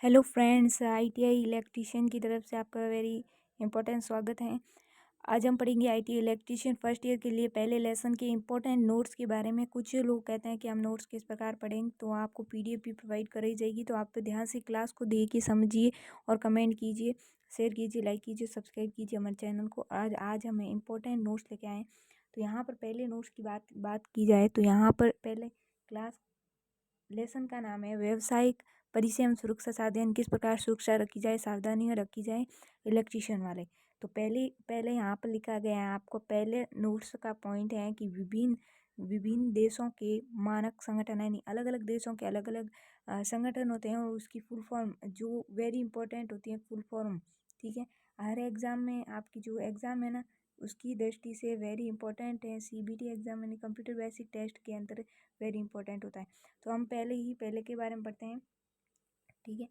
Hello friends, ITI electrician की तरफ से आपका वेरी इंपॉर्टेंट स्वागत है। आज हम पढ़ेंगे आईटीआई इलेक्ट्रीशियन फर्स्ट ईयर के लिए पहले लेसन के इंपॉर्टेंट नोट्स के बारे में। कुछ लोग कहते हैं कि हम नोट्स किस प्रकार पढ़ेंगे, तो आपको पीडीएफ भी प्रोवाइड कराई जाएगी, तो आप ध्यान से क्लास को देखिए, समझिए और कमेंट कीजिए, शेयर कीजिए, लाइक कीजिए, सब्सक्राइब कीजिए हमारे चैनल को। आज हमें इंपॉर्टेंट नोट्स लेके आए। तो यहाँ पर पहले नोट्स की बात की जाए तो यहाँ पर पहले क्लास लेसन का नाम है व्यवसायिक परिचय एवं सुरक्षा साधन, किस प्रकार सुरक्षा रखी जाए, सावधानियां रखी जाए इलेक्ट्रीशियन वाले। तो पहले पहले यहाँ पर लिखा गया है, आपको पहले नोट्स का पॉइंट है कि विभिन्न विभिन्न देशों के मानक संगठन, यानी अलग अलग देशों के अलग अलग संगठन होते हैं और उसकी फुल फॉर्म जो वेरी इंपॉर्टेंट होती है फुल फॉर्म। ठीक है, हर एग्ज़ाम में आपकी जो एग्ज़ाम है ना, उसकी दृष्टि से वेरी इंपॉर्टेंट है। सीबीटी एग्ज़ाम यानी कंप्यूटर बेसिक टेस्ट के अंदर वेरी इंपॉर्टेंट होता है। तो हम पहले के बारे में पढ़ते हैं। ठीक है,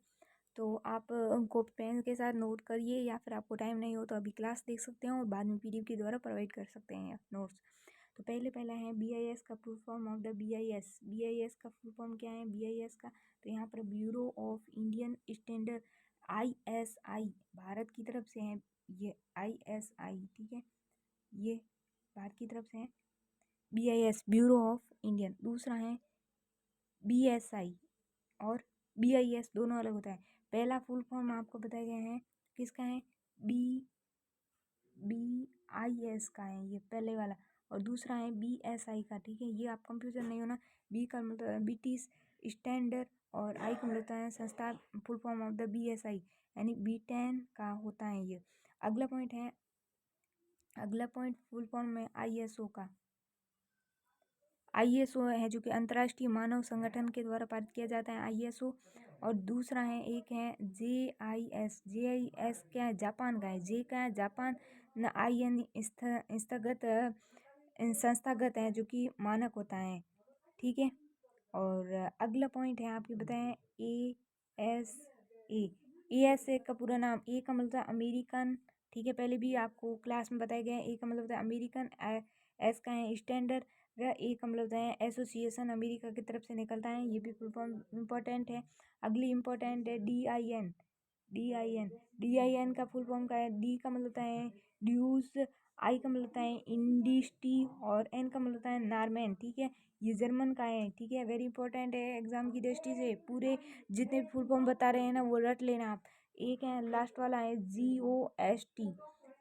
तो आप उनको पेन के साथ नोट करिए, या फिर आपको टाइम नहीं हो तो अभी क्लास देख सकते हैं और बाद में पीडीएफ के द्वारा प्रोवाइड कर सकते हैं नोट्स। तो पहला है बीआईएस का full form of the BIS. BIS का फुल फॉर्म क्या है बीआईएस का? तो यहाँ पर bureau of Indian standard, ISI Bharat की तरफ से है ये आईएसआई। ठीक है, ये भारत की तरफ से है बीआईएस, ब्यूरो ऑफ इंडियन। दूसरा है बीएसआई और बीआईएस, दोनों अलग होता है। पहला फुल फॉर्म आपको बताया गया है किसका है, बीआईएस का है ये पहले वाला, और दूसरा है बीएसआई का। ठीक है, ये आप कंफ्यूजन नहीं होना। बी का मतलब है ब्रिटिश स्टैंडर्ड और आई का मतलब है संस्था, full form of the BSI यानी B10 का होता है ये। अगला पॉइंट फुल फॉर्म में आईएसओ का। आईएसओ है जो कि अंतर्राष्ट्रीय मानव संगठन के द्वारा पारित किया जाता है आईएसओ। और दूसरा है एक है जेआईएस। जेआईएस क्या है, जापान का है। जे का है जापान, न आई एन स्थगत संस्थागत है जो कि मानक होता है। ठीक है, और अगला पॉइंट है आपके बताएं ए एस ए का पूरा नाम। ए का मतलब अमेरिकन। ठीक है, पहले भी आपको क्लास में बताया गया है। ए का मतलब है अमेरिकन, एस का है स्टैंडर्ड, ए का मतलब है एसोसिएशन, अमेरिका की तरफ से निकलता है। ये भी फुल फॉर्म इम्पोर्टेंट है। अगली इम्पोर्टेंट है डी आई एन का फुल फॉर्म का है। डी का मतलब है ड्यूस, आई का मतलब है इंडस्ट्री और एन का मतलब है नार्मैन। ठीक है, ये जर्मन का है। ठीक है, वेरी इंपॉर्टेंट है एग्जाम की दृष्टि से। पूरे जितने फुल फॉर्म बता रहे हैं ना वो रट लेना आप। एक है लास्ट वाला है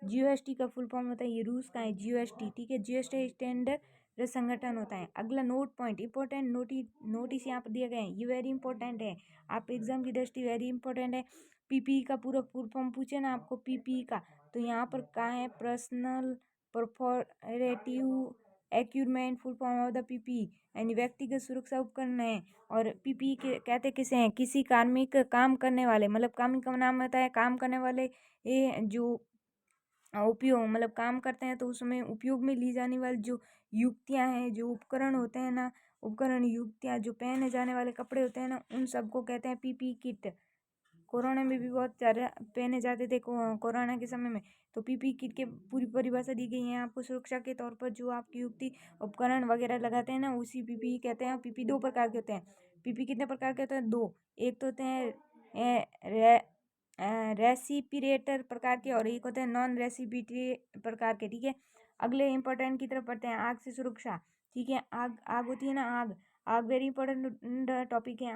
जीओएसटी का फुल फॉर्म होता है, ये रूस का है जीओएसटी। ठीक है, जीओएसटी स्टैंडर्ड संगठन होता है। अगला नोट पॉइंट इंपॉर्टेंट नोटिस यहाँ पर दिए गए हैं, ये वेरी इंपॉर्टेंट है आप एग्जाम की दृष्टि वेरी इंपॉर्टेंट है। पीपीई का पूरा फुल फॉर्म पूछे ना आपको पीपीई का, तो यहाँ पर कहा है personal protective equipment, full form of the PPE यानी व्यक्तिगत सुरक्षा उपकरण है। और पीपीई के कहते किसे हैं, किसी कार्मिक काम करने वाले, मतलब कार्मिक का नाम होता है काम करने वाले। ये जो उपयोग मतलब काम करते हैं तो उसमें उपयोग में ली जाने वाली जो युक्तियाँ हैं, जो उपकरण होते हैं ना, उपकरण युक्तियाँ जो पहने जाने वाले कपड़े होते हैं ना, उन सबको कहते हैं पीपीई किट। कोरोना में भी बहुत ज़्यादा पहने जाते थे कोरोना के समय में। तो पीपीई किट के पूरी परिभाषा दी गई है आपको। सुरक्षा के तौर पर जो आपकी युक्ति उपकरण वगैरह लगाते हैं ना, उसी पीपीई कहते हैं। पीपीई दो प्रकार के होते हैं। पीपीई कितने प्रकार के होते हैं, दो। एक तो होते हैं रेसिपिरेटर प्रकार के, और एक होते हैं नॉन रेसिपिरेटर प्रकार के। ठीक है, अगले इंपॉर्टेंट की तरफ पढ़ते हैं, आग से सुरक्षा। ठीक है, आग आग होती है ना, आग आग वेरी इंपॉर्टेंट टॉपिक है।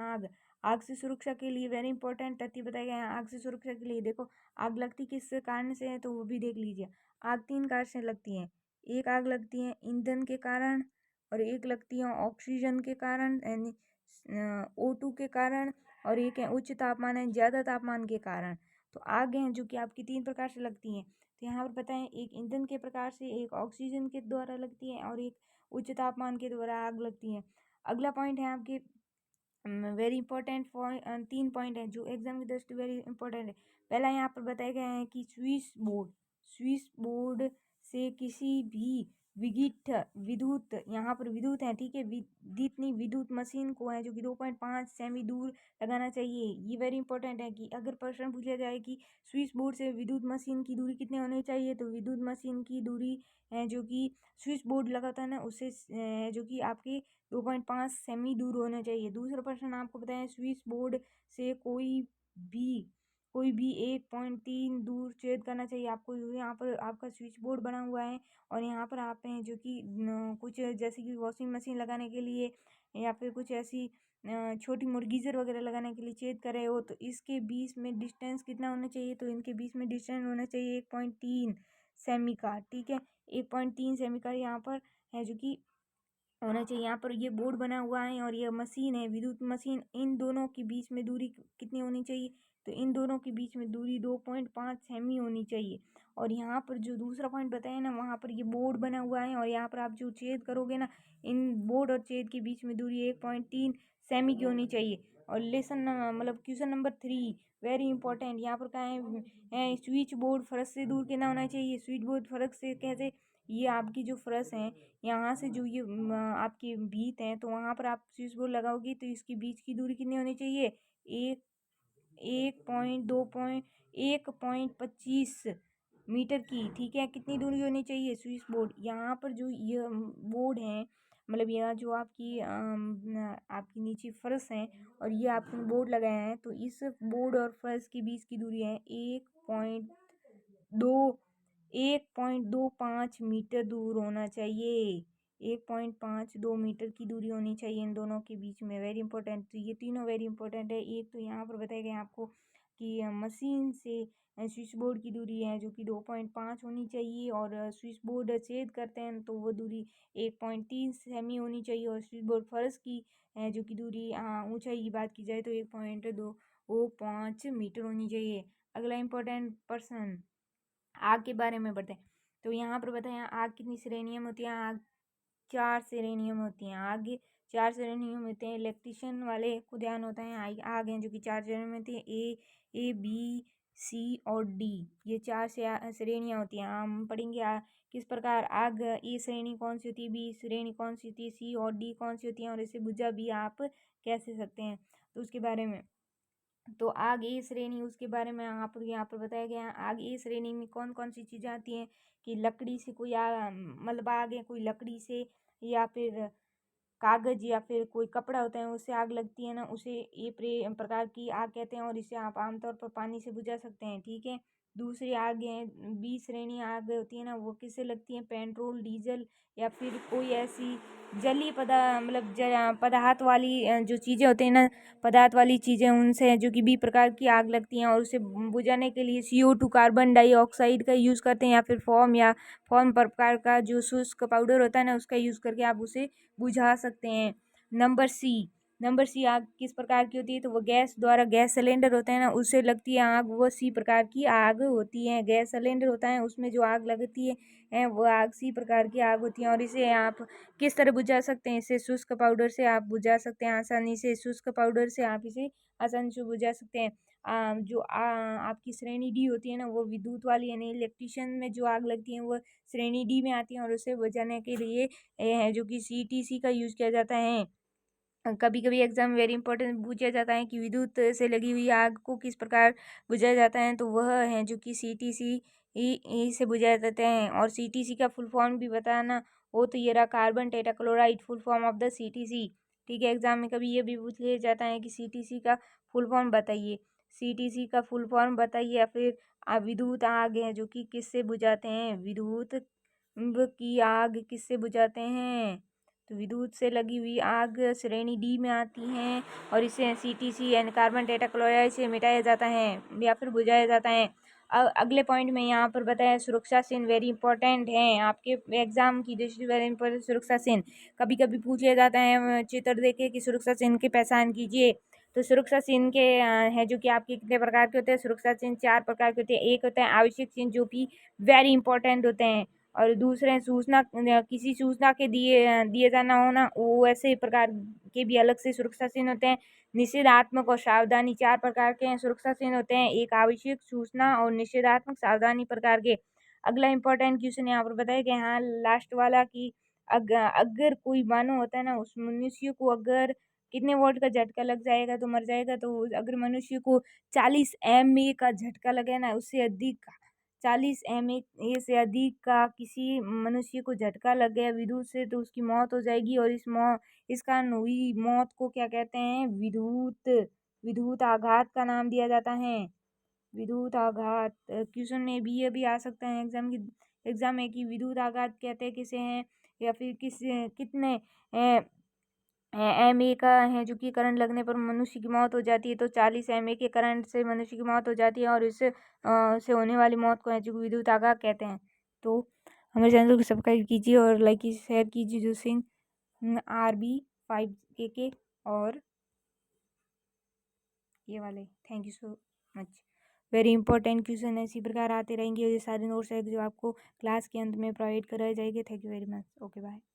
आग से सुरक्षा के लिए वेरी इंपॉर्टेंट तथ्य बताए गए हैं। आग से सुरक्षा के लिए देखो, आग लगती किस कारण से है तो वो भी देख लीजिए। आग तीन कारण से लगती है। एक आग लगती है ईंधन के कारण, और एक लगती है ऑक्सीजन के कारण यानी O2 के कारण, और एक है उच्च तापमान है ज़्यादा तापमान के कारण। तो आग हैं जो कि आपकी तीन प्रकार से लगती हैं। तो यहाँ पर बताएं, एक ईंधन के प्रकार से, एक ऑक्सीजन के द्वारा लगती है, और एक उच्च तापमान के द्वारा आग लगती है। अगला पॉइंट है आपके वेरी इंपॉर्टेंट पॉइंट, तीन पॉइंट है जो एग्जाम की दृष्टि वेरी इंपॉर्टेंट है। पहला यहाँ पर बताया गया है कि स्विच बोर्ड से किसी भी विद्युत, यहाँ पर विद्युत है। ठीक है, विद्युत मशीन को है जो कि 2.5 सेमी दूर लगाना चाहिए। ये वेरी इंपॉर्टेंट है कि अगर प्रश्न पूछा जाए कि स्विच बोर्ड से विद्युत मशीन की दूरी कितनी होनी चाहिए, तो विद्युत मशीन की दूरी है जो कि स्विच बोर्ड लगाता है ना, उससे जो कि आपके 2.5 सेमी दूर होना चाहिए। दूसरा प्रश्न आपको बताएं, स्विच बोर्ड से कोई बी कोई भी 1.3 दूर छेद करना चाहिए आपको। यहाँ पर आपका स्विच बोर्ड बना हुआ है और यहाँ पर आप हैं जो कि कुछ जैसे कि वॉशिंग मशीन लगाने के लिए या फिर कुछ ऐसी छोटी मोटी गीजर वगैरह लगाने के लिए छेद कर रहे हो, तो इसके बीच में डिस्टेंस कितना होना चाहिए? तो इनके बीच में डिस्टेंस होना चाहिए 1.3 सेमी का। ठीक है, 1.3 सेमी का यहाँ पर है जो कि होना चाहिए। यहाँ पर ये बोर्ड बना हुआ है और ये मशीन है, विद्युत मशीन। इन दोनों के बीच में दूरी कितनी होनी चाहिए? तो इन दोनों के बीच में दूरी 2.5 सेमी होनी चाहिए। और यहाँ पर जो दूसरा पॉइंट बताया ना, वहाँ पर ये बोर्ड बना हुआ है और यहाँ पर आप जो छेद करोगे ना, इन बोर्ड और छेद के बीच में दूरी 1.3 सेमी की होनी चाहिए। और लेसन मतलब क्वेश्चन नंबर 3 वेरी इंपॉर्टेंट, यहाँ पर कहा है स्विच बोर्ड फर्श से दूर कितना होना चाहिए? स्विच बोर्ड फर्श से कैसे? ये आपकी जो फर्श है, यहाँ से जो ये आपकी भीत है, तो वहाँ पर आप स्विच बोर्ड लगाओगी तो इसके बीच की दूरी कितनी होनी चाहिए? एक 1.25 मीटर की। ठीक है, कितनी दूरी होनी चाहिए? स्विच बोर्ड यहाँ पर जो ये बोर्ड है, मतलब यह जो आपकी आपकी नीचे फर्श है और ये आपने बोर्ड लगाया है, तो इस बोर्ड और फर्श के बीच की दूरी है 1.2 1.25 मीटर दूर होना चाहिए। 1.52 मीटर की दूरी होनी चाहिए इन दोनों के बीच में। वेरी इंपॉर्टेंट, तो ये तीनों वेरी इंपॉर्टेंट है। एक तो यहाँ पर बताया गया आपको कि मशीन से स्विच बोर्ड की दूरी है जो कि 2.5 होनी चाहिए, और स्विच बोर्ड छेद करते हैं तो वो दूरी 1.3 सेमी होनी चाहिए, और स्विच बोर्ड फर्श की जो कि दूरी ऊंचाई की बात की जाए तो 1.25 मीटर होनी चाहिए। अगला इम्पोर्टेंट पर्सन, आग के बारे में बताएं। तो यहाँ पर बताएं आग कितनी श्रेणियों में होती है? आग 4 श्रेणियों में होती हैं। आग 4 श्रेणियों में होते हैं। इलेक्ट्रिशियन वाले को ध्यान होता है आग हैं जो कि 4 श्रेणियों में होती है, ए बी सी और डी। ये 4 श्रेणियाँ होती हैं। हम पढ़ेंगे किस प्रकार आग ए श्रेणी कौन सी होती है, बी श्रेणी कौन सी होती है, सी और डी कौन सी होती है, और इसे बुझा भी आप कैसे सकते हैं, तो उसके बारे में। तो आग ए श्रेणी, उसके बारे में यहाँ पर बताया गया है। आग ए श्रेणी में कौन कौन सी चीज़ें आती हैं कि लकड़ी से कोई मतलब आग है, कोई लकड़ी से या फिर कागज या फिर कोई कपड़ा होता है उससे आग लगती है ना, उसे ये प्रकार की आग कहते हैं, और इसे आप आमतौर पर पानी से बुझा सकते हैं। ठीक है, दूसरी आग है बी श्रेणी आग होती है ना, वो किससे लगती है? पेट्रोल, डीजल या फिर कोई ऐसी जलीय मतलब पदार्थ वाली जो चीज़ें होती हैं ना, पदार्थ वाली चीज़ें, उनसे जो कि बी प्रकार की आग लगती हैं, और उसे बुझाने के लिए CO2 कार्बन डाइऑक्साइड का यूज़ करते हैं, या फिर फॉर्म प्रकार का जो शुष्क पाउडर होता है ना, उसका यूज़ करके आप उसे बुझा सकते हैं। नंबर सी आग किस प्रकार की होती है? तो वो गैस द्वारा, गैस सिलेंडर होता है ना, उससे लगती है आग, वो सी प्रकार की आग होती है। गैस सिलेंडर होता है उसमें जो आग लगती है वो आग सी प्रकार की आग होती है, और इसे आप किस तरह बुझा सकते हैं? इसे शुष्क पाउडर से आप बुझा सकते हैं आसानी से। शुष्क पाउडर से आप इसे आसानी से बुझा सकते हैं। आपकी श्रेणी डी होती है ना, वो विद्युत वाली, यानी इलेक्ट्रिशियन में जो आग लगती है वो श्रेणी डी में आती है, और उसे बुझाने के लिए है जो कि CTC का यूज़ किया जाता है। कभी कभी एग्जाम वेरी इंपॉर्टेंट पूछा जाता है कि विद्युत से लगी हुई आग को किस प्रकार बुझाया जाता है, तो वह है जो कि CTC से बुझाया जाता है। और CTC का फुल फॉर्म भी बताना हो तो ये रहा, carbon tetrachloride, full form of the CTC। ठीक है, एग्जाम में कभी ये भी पूछ लिया जाता है कि CTC का फुल फॉर्म बताइए, CTC का फुल फॉर्म बताइए। या फिर विद्युत आग है जो कि किससे बुझाते हैं? विद्युत की आग किससे बुझाते हैं? तो विद्युत से लगी हुई आग श्रेणी डी में आती हैं, और इसे CTC यानी कार्बन टेट्राक्लोराइड से मिटाया जाता है या फिर बुझाया जाता है। अगले पॉइंट में यहाँ पर बताया सुरक्षा चिन्ह वेरी इंपॉर्टेंट है आपके एग्जाम की दृष्टि, वेरी इंपॉर्टेंट सुरक्षा चिन्ह। कभी कभी पूछ लिया जाता है चित्र देखे कि सुरक्षा चिन्ह की पहचान कीजिए। तो सुरक्षा चिन्ह के है जो कि आपके कितने प्रकार के होते हैं? सुरक्षा चिन्ह 4 प्रकार के होते हैं। एक होता है आवश्यक चिन्ह जो कि वेरी इंपॉर्टेंट होते हैं, और दूसरे सूचना, किसी सूचना के दिए जाना होना, वो ऐसे प्रकार के भी अलग से सुरक्षा चिन्ह होते हैं। निषेधात्मक और सावधानी 4 प्रकार के सुरक्षा चिन्ह होते हैं, एक आवश्यक, सूचना और निषेधात्मक, सावधानी प्रकार के। अगला इंपॉर्टेंट क्वेश्चन यहाँ पर बताया गया, हाँ लास्ट वाला, कि अगर कोई मानो होता है ना, उस मनुष्य को अगर कितने वोल्ट का झटका लग जाएगा तो मर जाएगा। तो अगर मनुष्य को 40 MA का झटका लगे ना, उससे अधिक 40 MA से अधिक का किसी मनुष्य को झटका लग गया विद्युत से, तो उसकी मौत हो जाएगी। और इस कारण हुई मौत को क्या कहते हैं? विद्युत विद्युत आघात का नाम दिया जाता है। विद्युत आघात क्वेश्चन में भी ये भी आ सकता है एग्जाम में कि विद्युत आघात कहते किसे हैं, या फिर कितने MA का है जो कि करंट लगने पर मनुष्य की मौत हो जाती है। तो 40 MA के करंट से मनुष्य की मौत हो जाती है, और इससे से होने वाली मौत को है जो विद्युत आघात कहते हैं। तो हमारे चैनल को सब्सक्राइब कीजिए और लाइक कीजिए, शेयर कीजिए। जो सिंह RB5KK और ये वाले। Thank you so much. Very important question इसी प्रकार आते रहेंगे। ये सारे नोट्स है जो आपको क्लास के अंत में प्रोवाइड कराए जाएंगे। Thank you very much. Okay bye.